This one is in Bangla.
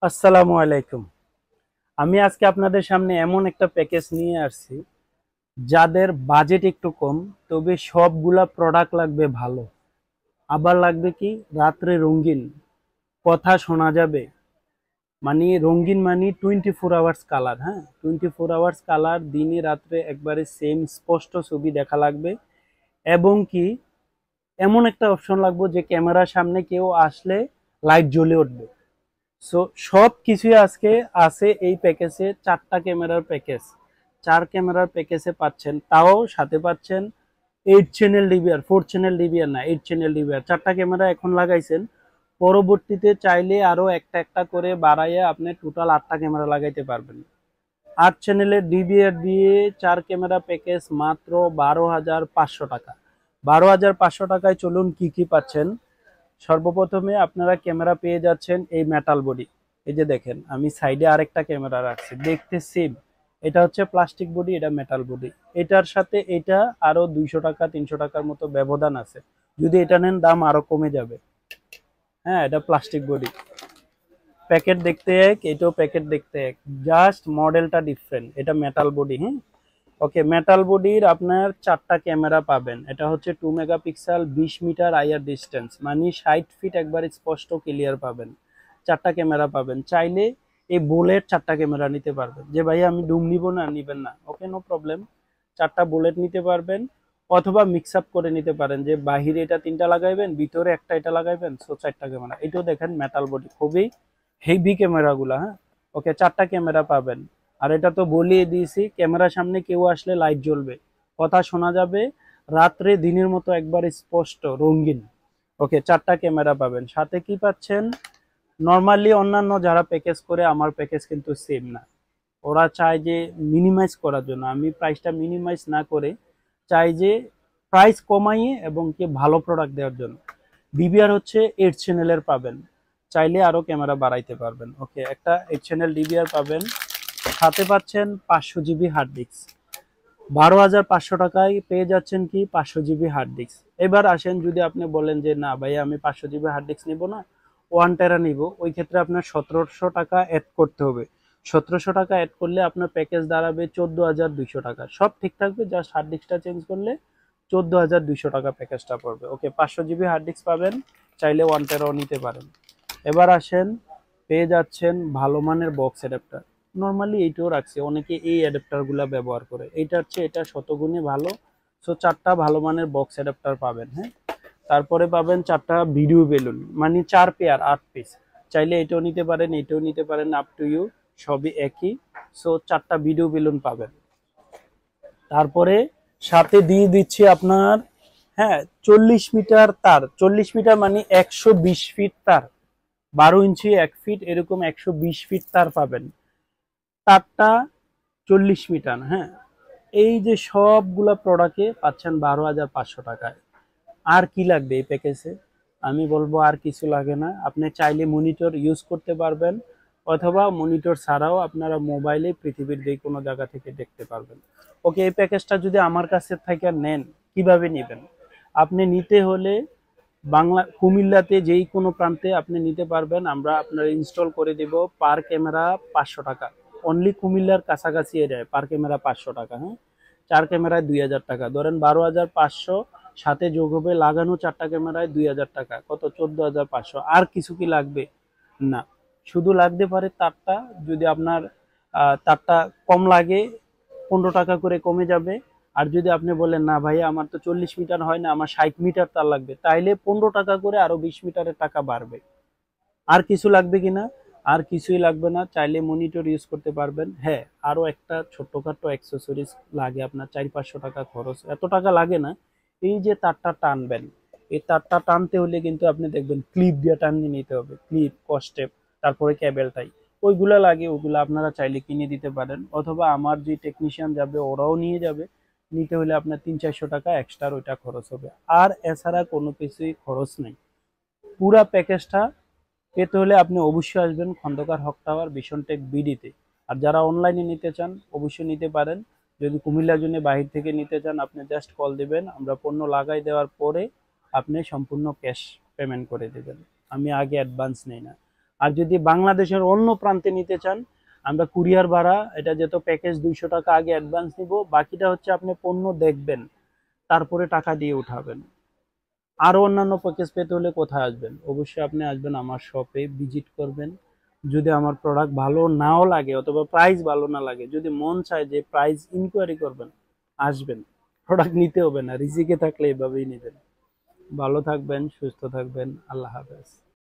আসসালামু আলাইকুম। আমি আজকে আপনাদের সামনে এমন একটা প্যাকেজ নিয়ে আসছি যাদের বাজেট একটু কম, তবে সবগুলা প্রোডাক্ট লাগবে ভালো। আবার লাগবে কি রাত্রে রঙিন, কথা শোনা যাবে। মানে রঙিন মানে 24 আওয়ার্স কালার, হ্যাঁ 24 আওয়ার্স কালার, দিনে রাত্রে একবারে সেম স্পষ্ট ছবি দেখা লাগবে। এবং কি এমন একটা অপশন লাগবে যে ক্যামেরার সামনে কেউ আসলে লাইট জ্বলে উঠবে। সো সব কিছুই আজকে আছে এই প্যাকেজে। 4টা ক্যামেরার প্যাকেজ, 4 ক্যামেরার প্যাকেজে পাচ্ছেন, তাও সাথে পাচ্ছেন 8 চ্যানেল ডিভিআর, 4 চ্যানেল ডিভিআর না, 8 চ্যানেল ডিভিআর। 4টা ক্যামেরা এখন লাগাইছেন, পরবর্তীতে চাইলে আরো একটা একটা করে বাড়াইয়া আপনি টোটাল 8টা ক্যামেরা লাগাইতে পারবেন। 8 চ্যানেলের ডিভিআর দিয়ে 4 ক্যামেরা প্যাকেজ মাত্র 12,500 টাকা। 12,500 টাকায় চলুন কি কি পাচ্ছেন। সর্বপ্রথমে আপনারা ক্যামেরা পেয়ে যাচ্ছেন এই মেটাল বডি। এই যে দেখেন আমি সাইডে আরেকটা ক্যামেরা রাখছি, দেখতে সেম। এটা হচ্ছে প্লাস্টিক বডি, এটা মেটাল বডি। এটার সাথে এটা আরো 200 টাকা 300 টাকার মতো ব্যবধান আছে। যদি এটা নেন দাম আরো কমে যাবে। হ্যাঁ, এটা প্লাস্টিক বডি, প্যাকেট দেখতে এক, এটাও প্যাকেট দেখতে এক, জাস্ট মডেলটা ডিফারেন্ট। এটা মেটাল বডি। হ্যাঁ, ওকে, মেটাল বডির আপনার 4টা ক্যামেরা পাবেন। এটা হচ্ছে 2 মেগাপিক্সেল, 20 মিটার আইআর ডিস্টেন্স, মানে 60 ফিট একবার স্পষ্ট ক্লিয়ার পাবেন। 4টা ক্যামেরা পাবেন। চাইলে এই বুলেট 4টা ক্যামেরা নিতে পারবেন, যে ভাই আমি ডুম নিব না, নিবেন না, ওকে নো প্রবলেম। 4টা বুলেট নিতে পারবেন, অথবা মিক্স আপ করে নিতে পারেন, যে বাহিরে এটা 3টা লাগাইবেন, ভিতরে একটা এটা লাগাইবেন, সো 4টা ক্যামেরা। এটাও দেখেন মেটাল বডি, খুবই হেভি ক্যামেরাগুলা। হ্যাঁ, ওকে, 4টা ক্যামেরা পাবেন। আর এটা তো বলিয়ে দিয়েছি, ক্যামেরার সামনে কেউ আসলে লাইট জ্বলবে, কথা শোনা যাবে, রাত্রে দিনের মতো একবার স্পষ্ট রঙিন। ওকে, 4টা ক্যামেরা পাবেন। সাথে কি পাচ্ছেন, নর্মালি অন্যান্য যারা প্যাকেজ করে, আমার প্যাকেজ কিন্তু সেম না। ওরা চায় যে মিনিমাইজ করার জন্য, আমি প্রাইসটা মিনিমাইজ না করে চাই যে প্রাইস কমাইয়ে এবং কি ভালো প্রোডাক্ট দেওয়ার জন্য। ডিবিআর হচ্ছে 8 চ্যানেলের পাবেন, চাইলে আরো ক্যামেরা বাড়াইতে পারবেন। ওকে, একটা 8 চ্যানেল ডিবিআর পাবেন। সাথে পাচ্ছেন 500 জিবি হার্ড ডিস্ক। 12,500 টাকায় পেয়ে যাচ্ছেন কি 500 জিবি হার্ড ডিস্ক। এবার আসেন, যদি আপনি বলেন যে না ভাই আমি 500 জিবি হার্ড ডিস্ক নিব না, 1 টেরা নিব, ওই ক্ষেত্রে আপনার 1700 টাকা অ্যাড করতে হবে। 1700 টাকা অ্যাড করলে আপনার প্যাকেজ দাঁড়াবে 14,200 টাকা। সব ঠিক থাকবে, জাস্ট হার্ড ডিস্কটা চেঞ্জ করলে 14,200 টাকা প্যাকেজটা পড়বে। ওকে, 500 জিবি হার্ড ডিস্ক পাবেন, চাইলে 1 টেরাও নিতে পারেন। এবার আসেন, পেয়ে যাচ্ছেন ভালো মানের বক্স অ্যাডাপ্টার। নর্মালি এইটাও রাখছে, অনেকে এই অ্যাডাপ্টার গুলা ব্যবহার করে, এইটা হচ্ছে এটা শতগুণে ভালো। সো 4টা ভালো মানের বক্স অ্যাডাপ্টার পাবেন। হ্যাঁ, তারপরে পাবেন 4টা ভিডিও বেলুন, মানে 4 পেয়ার 8 পিস। চাইলে এটাও নিতে পারেন, এটাও নিতে পারেন, আপ টু ইউ, সবই একই। সো 4টা ভিডিও বেলুন পাবেন। তারপরে সাথে দিয়ে দিচ্ছি আপনার, হ্যাঁ, 40 মিটার তার। 40 মিটার মানে 120 ফিট তার, 12 ইঞ্চি 1 ফিট, এরকম 120 ফিট তার পাবেন। তারটা 40 মিটার। হ্যাঁ, এই যে সবগুলা প্রোডাক্টে পাচ্ছেন 12,500 টাকায়। আর কি লাগবে এই প্যাকেজে, আমি বলবো আর কিছু লাগে না। আপনি চাইলে মনিটর ইউজ করতে পারবেন, অথবা মনিটর ছাড়াও আপনারা মোবাইলে পৃথিবীর যে কোনো জায়গা থেকে দেখতে পারবেন। ওকে, এই প্যাকেজটা যদি আমার কাছে থেকে নেন, কিভাবে নেবেন? আপনি নিতে হলে বাংলা কুমিল্লাতে যেই কোনো প্রান্তে আপনি নিতে পারবেন, আমরা আপনার ইনস্টল করে দেব। পার ক্যামেরা 500 টাকা, অনলি কুমিল্লার কাছাকাছি এরিয়ায় পার ক্যামেরা 500 টাকা। হ্যাঁ, 4 ক্যামেরায় 2,000 টাকা, ধরেন 12,500, সাথে যোগ হবে লাগানো 4টা ক্যামেরায় 2,000 টাকা, কত 14,500। আর কিছু কি লাগবে? না, শুধু লাগতে পারে তারটা। যদি আপনার তারটা কম লাগে, 15 টাকা করে কমে যাবে। আর যদি আপনি বলেন না ভাই আমার তো 40 মিটার হয় না, আমার 60 মিটার তার লাগবে, তাইলে 15 টাকা করে আরো 20 মিটারের টাকা বাড়বে। আর কিছু লাগবে কিনা? আর কিছুই লাগবে না, চাইলে মনিটর ইউজ করতে পারবেন। হ্যাঁ, আরো একটা ছোট্টখাটো অ্যাক্সেসরিজ লাগে আপনার, 400-500 টাকা খরচ, এত টাকা লাগে না। এই যে তারটা টানবেন, এই তারটা টানতে হলে কিন্তু আপনি দেখবেন ক্লিপ দিয়ে টানিয়ে নিতে হবে, ক্লিপ, কস্টেপ, তারপরে ক্যাবেলটাই ওইগুলা লাগে, ওগুলো আপনারা চাইলে কিনে দিতে পারেন, অথবা আমার যে টেকনিশিয়ান যাবে ওরাও নিয়ে যাবে। নিতে হলে আপনার 300-400 টাকা এক্সট্রা ওইটা খরচ হবে। আর এছাড়া কোনো কিছুই খরচ নেই। পুরা প্যাকেজটা পেতে হলে আপনি অবশ্যই আসবেন খন্দকার হক টাওয়ার ভিশনটেক বিডিতে। আর যারা অনলাইনে নিতে চান অবশ্যই নিতে পারেন। যদি কুমিল্লার জন্য বাহির থেকে নিতে চান, আপনি জাস্ট কল দিবেন, আমরা পণ্য লাগাই দেওয়ার পরে আপনি সম্পূর্ণ ক্যাশ পেমেন্ট করে দেবেন। আমি আগে অ্যাডভান্স নেই না। আর যদি বাংলাদেশের অন্য প্রান্তে নিতে চান, আমরা কুরিয়ার ভাড়া, এটা যেহেতু প্যাকেজ 200 টাকা আগে অ্যাডভান্স নিব, বাকিটা হচ্ছে আপনি পণ্য দেখবেন, তারপরে টাকা দিয়ে উঠাবেন। আরো অন্যান্য প্যাকেজ পেতে হলে কোথায় আসবেন? অবশ্যই আপনি আসবেন আমার শপে, ভিজিট করবেন। যদি আমার প্রোডাক্ট ভালো নাও লাগে অথবা প্রাইস ভালো না লাগে, যদি মন চায় যে প্রাইস ইনকোয়ারি করবেন, আসবেন। প্রোডাক্ট নিতে হবে না, রিজিকে থাকলে এভাবেই নেবেন। ভালো থাকবেন, সুস্থ থাকবেন। আল্লাহ হাফেজ।